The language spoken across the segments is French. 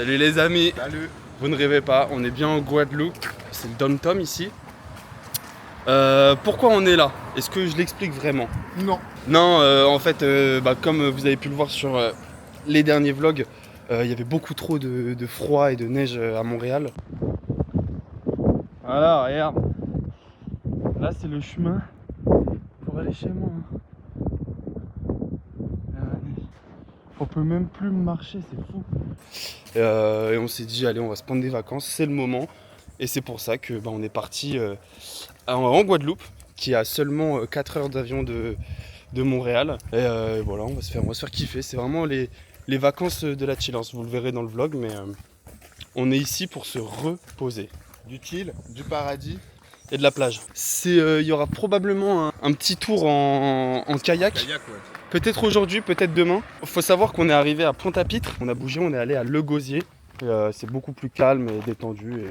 Salut les amis. Salut. Vous ne rêvez pas, on est bien en Guadeloupe. C'est le Dom-Tom ici. Pourquoi on est là? Est-ce que je l'explique vraiment? Non. Non, en fait, comme vous avez pu le voir sur les derniers vlogs, il y avait beaucoup trop de froid et de neige à Montréal. Voilà, regarde. Là, c'est le chemin pour aller chez moi. On peut même plus marcher, c'est fou. Et on s'est dit, allez, on va se prendre des vacances, c'est le moment. Et c'est pour ça que on est parti en Guadeloupe, qui est à seulement 4 heures d'avion de Montréal. Et voilà, on va se faire kiffer. C'est vraiment les vacances de la chillance. Vous le verrez dans le vlog, mais on est ici pour se reposer. Du chill, du paradis. Et de la plage. Il y aura probablement un petit tour en kayak. Kayak, ouais. Peut-être aujourd'hui, peut-être demain. Il faut savoir qu'on est arrivé à Pointe-à-Pitre. On a bougé, on est allé à Le Gosier. C'est beaucoup plus calme et détendu.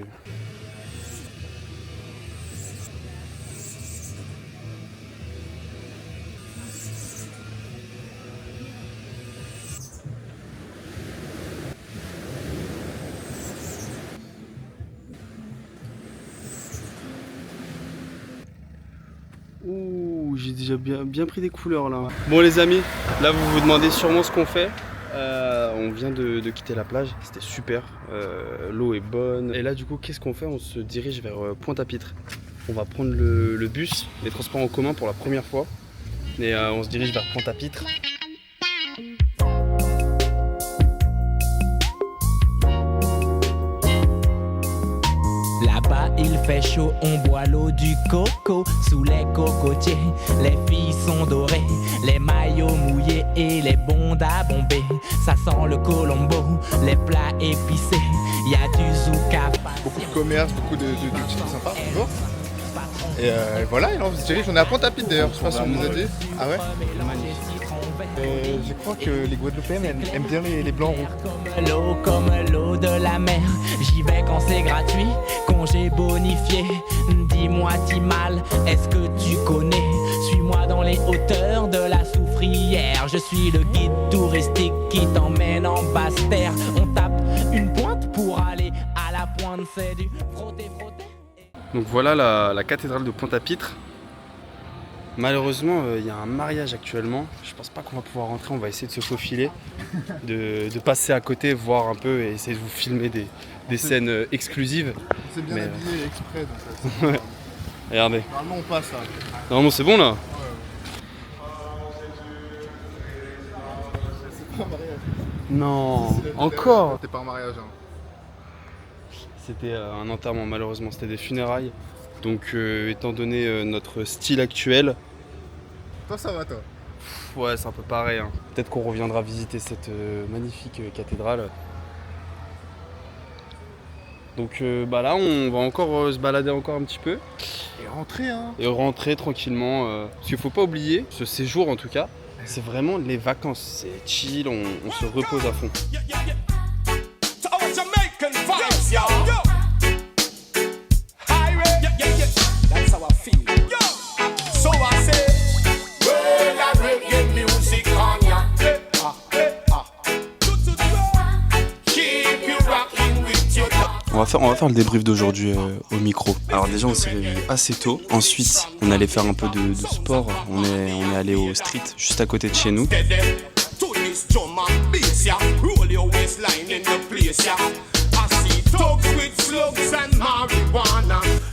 Ouh, j'ai déjà bien pris des couleurs là. Bon les amis, là vous vous demandez sûrement ce qu'on fait. On vient de quitter la plage, c'était super, l'eau est bonne. Et là du coup qu'est-ce qu'on fait? On se dirige vers Pointe-à-Pitre. On va prendre le bus, les transports en commun pour la première fois. Et on se dirige vers Pointe-à-Pitre. Là-bas il fait chaud, on boit l'eau du coco. Sous les cocotiers, les filles sont dorées, les maillots mouillés et les bondes à bomber. Ça sent le colombo, les plats épicés, y a du zouka. Beaucoup de commerce, beaucoup de trucs sympas, toujours. Et voilà, et là on se dirige, on est à Pointe-à-Pitre d'ailleurs, je sais pas si on nous a dit. Ah ouais? Je crois que les Guadeloupéens aiment bien les blancs roux. Comme l'eau de la mer, j'y vais quand c'est gratuit, congé bonifié. Dis-moi Timal, est-ce que tu connais? Suis-moi dans les hauteurs de la Soufrière. Je suis le guide touristique qui t'emmène en basse terre. On tape une pointe pour aller à la pointe, c'est du frotter. Donc voilà la cathédrale de Pointe-à-Pitre. Malheureusement, il y a un mariage actuellement. Je pense pas qu'on va pouvoir rentrer. On va essayer de se faufiler, de passer à côté, voir un peu et essayer de vous filmer des scènes exclusives. On s'est bien habillé exprès. Donc ouais. Regardez. Normalement, on passe là. Normalement, c'est bon là. C'est pas un mariage. Non, encore. C'était pas un mariage. Hein. C'était un enterrement, malheureusement. C'était des funérailles. Donc, étant donné notre style actuel. Toi, ça va, toi? Ouais, c'est un peu pareil. Hein. Peut-être qu'on reviendra visiter cette magnifique cathédrale. Donc là, on va encore se balader encore un petit peu. Et rentrer, hein. Et rentrer tranquillement. Parce qu'il faut pas oublier, ce séjour en tout cas, c'est vraiment les vacances. C'est chill, on se repose à fond. On va faire le débrief d'aujourd'hui au micro. Alors déjà on s'est réveillé assez tôt. Ensuite on allait faire un peu de sport. On est allé au street juste à côté de chez nous.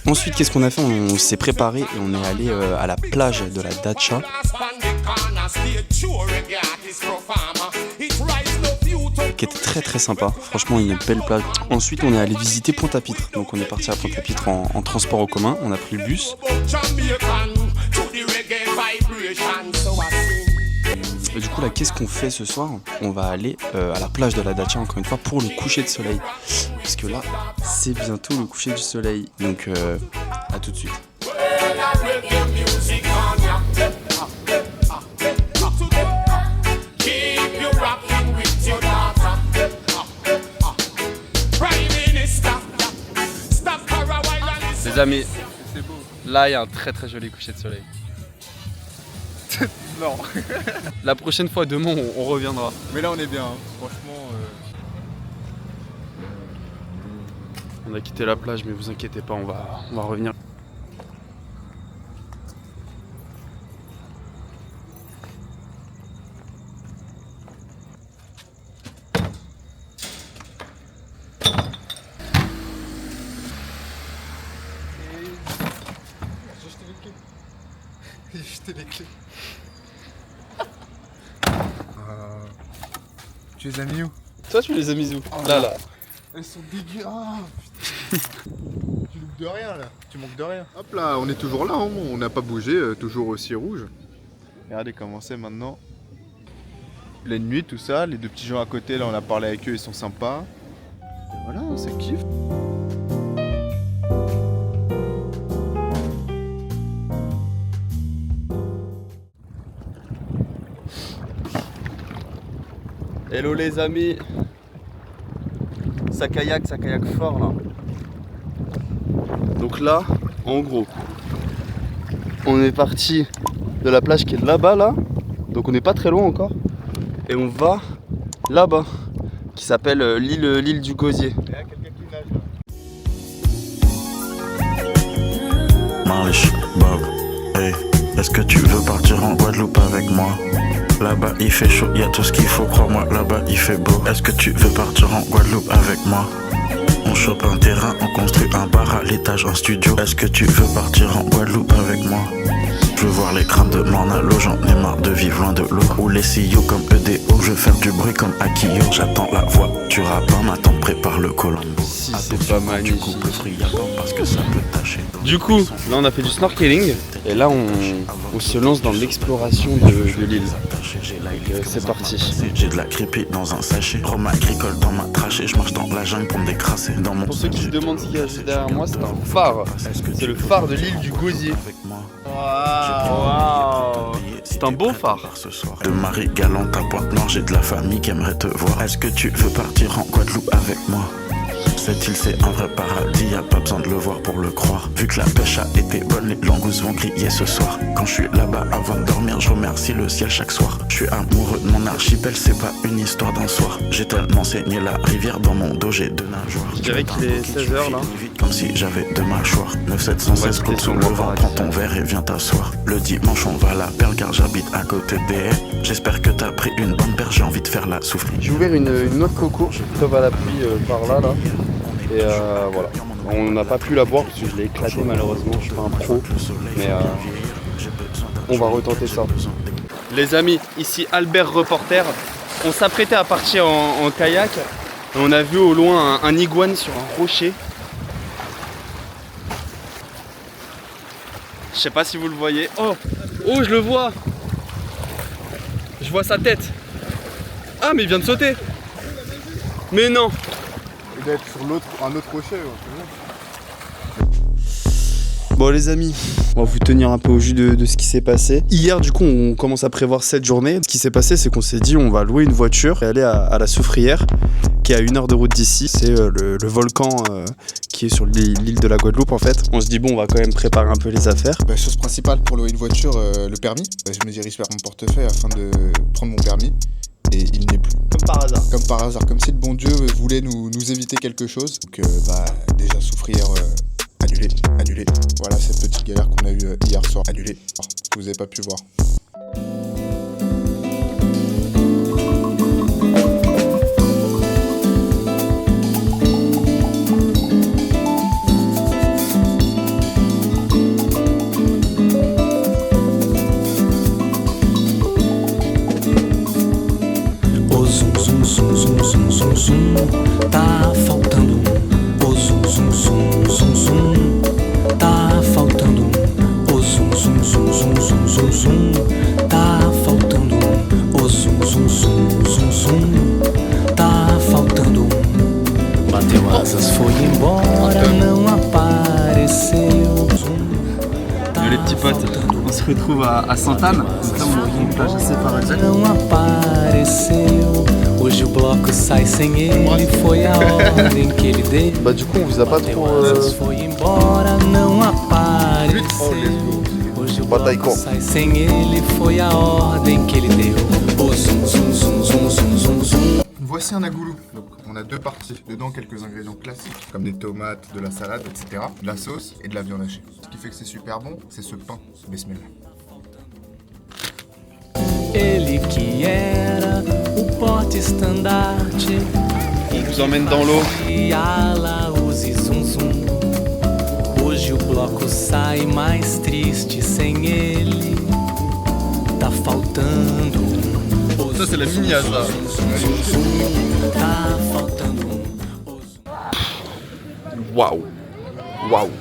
Ensuite qu'est-ce qu'on a fait? On s'est préparé et on est allé à la plage de la Dacha. Qui était très sympa, franchement une belle plage. Ensuite on est allé visiter Pointe-à-Pitre, donc on est parti à Pointe-à-Pitre en transport en commun, on a pris le bus. Et du coup là qu'est-ce qu'on fait ce soir? On va aller à la plage de la Dacha encore une fois pour le coucher de soleil. Parce que là c'est bientôt le coucher du soleil, donc à tout de suite. Les amis, là il y a un très joli coucher de soleil. Non. La prochaine fois, demain, on reviendra. Mais là, on est bien. Hein. Franchement. On a quitté la plage, mais vous inquiétez pas, on va revenir. J'ai jeté les clés. Tu les as mis où? Toi, tu les as mis où? Là. Elles sont dégueu. Ah putain. Tu loupes de rien là. Tu manques de rien. Hop là, on est toujours là, hein. On n'a pas bougé, toujours aussi rouge. Regardez comment c'est maintenant. Pleine nuit, tout ça. Les deux petits gens à côté, là, on a parlé avec eux, ils sont sympas. Et voilà, ça kiffe. Hello les amis. Ça kayak fort là. Donc là, en gros, on est parti de la plage qui est là-bas là. Donc on n'est pas très loin encore. Et on va là-bas, qui s'appelle l'île du Gosier. Il y a quelqu'un qui nage là. Marlich, Bob, hey, est-ce que tu veux partir en Guadeloupe avec moi? Là-bas il fait chaud, y a tout ce qu'il faut, crois-moi, là-bas il fait beau. Est-ce que tu veux partir en Guadeloupe avec moi? On chope un terrain, on construit un bar à l'étage, un studio. Est-ce que tu veux partir en Guadeloupe avec moi? Je veux voir les crânes de Mornalo, j'en ai marre de vivre loin de l'eau. Ou les CEO comme EDO, je veux faire du bruit comme Akio. J'attends la voiture à pain, maintenant prépare le Colombo. Si c'est pas magnifique. Du coup, le friable parce que ça peut tâcher. Du coup, là on a fait du snorkeling. Et là on se lance dans l'exploration de l'île. C'est parti. J'ai de la creepy dans un sachet. Rome agricole dans ma trachée. Je marche dans la jungle pour me décrasser. Dans mon Pour ceux qui se demandent ce qu'il y a juste derrière moi, c'est un phare. C'est le phare de l'île du Gosier. Waouh. C'est un beau phare. De Marie Galante à Pointe-Noire, j'ai de la famille qui aimerait te voir. Est-ce que tu veux partir en Guadeloupe avec moi? Cette île c'est un vrai paradis, y a pas besoin de le voir pour le croire. Vu que la pêche a été bonne, les langoustes vont griller ce soir. Quand je suis là-bas avant de dormir, je remercie le ciel chaque soir. Je suis amoureux de mon archipel, c'est pas une histoire d'un soir. J'ai tellement saigné la rivière dans mon dos, j'ai deux nageoires. Je dirais qu'il est 16h là. Comme si j'avais deux mâchoires. 9716 côte sous le vent, prends ton verre et viens t'asseoir. Le dimanche on va à la perle car j'habite à côté des haies. J'espère que t'as pris une bonne paire, j'ai envie de faire la souffrir. J'ai ouvert une noix de coco, sauve à la pluie par là. Et voilà, on n'a pas pu la boire parce que je l'ai éclaté malheureusement, je suis pas un pro, mais on va retenter ça. Les amis, ici Albert reporter, on s'apprêtait à partir en kayak et on a vu au loin un iguane sur un rocher. Je sais pas si vous le voyez. Oh, je le vois. Je vois sa tête. Ah mais il vient de sauter. Mais non. Il doit être sur un autre rocher. Bon les amis, on va vous tenir un peu au jus de ce qui s'est passé. Hier du coup on commence à prévoir cette journée. Ce qui s'est passé c'est qu'on s'est dit on va louer une voiture et aller à la Soufrière qui est à 1 heure de route d'ici. C'est le volcan qui est sur l'île de la Guadeloupe en fait. On se dit bon on va quand même préparer un peu les affaires. Chose principale pour louer une voiture, le permis. Je me dirige vers mon portefeuille afin de prendre mon permis. Et il n'est plus. Comme par hasard. Comme par hasard, comme si le bon Dieu voulait nous éviter quelque chose. Donc déjà Soufrière annulé. Voilà cette petite galère qu'on a eue hier soir. Annulé. Oh, que vous n'avez pas pu voir. Tá faltando o zum zum zum zum zum. Tá faltando o zum zum zum zum zum zum zum. Tá faltando o zum zum zum zum zum. Tá faltando. Bateu asas, foi embora, não apareceu. Les petits potes, on se retrouve à Sainte-Anne. Donc là on est une plage assez paradisiaque. Não apareceu. Hoje o bloco sai sem ele, foi a ordem que ele deu. Bah du coup on vous a pas trop... Foi embora, não apareceu. Hoje o bloco sai sem ele, foi a ordem que ele deu. O zum zum zum zum zum zum zum. Voici un agoulou. Donc On a deux parties. Dedans, quelques ingrédients classiques, comme des tomates, de la salade, etc. De la sauce et de la viande hachée. Ce qui fait que c'est super bon, c'est ce pain. Bismillah. Ele que era o porte estandarte. On vous emmène dans l'eau. E ala use zum zum. Hoje o bloco sai mais triste sem ele. Tá faltando Ça c'est la mini-asa. tá faltando Waouh. Waouh.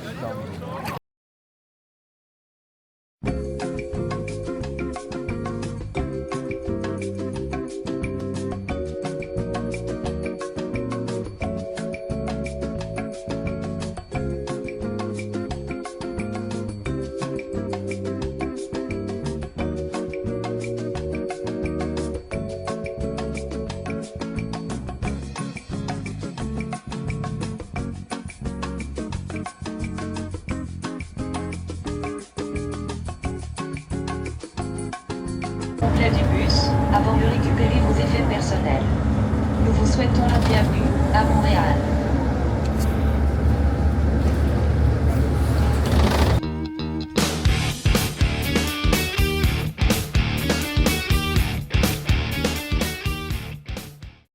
Complet du bus, avant de récupérer vos effets personnels. Nous vous souhaitons la bienvenue à Montréal.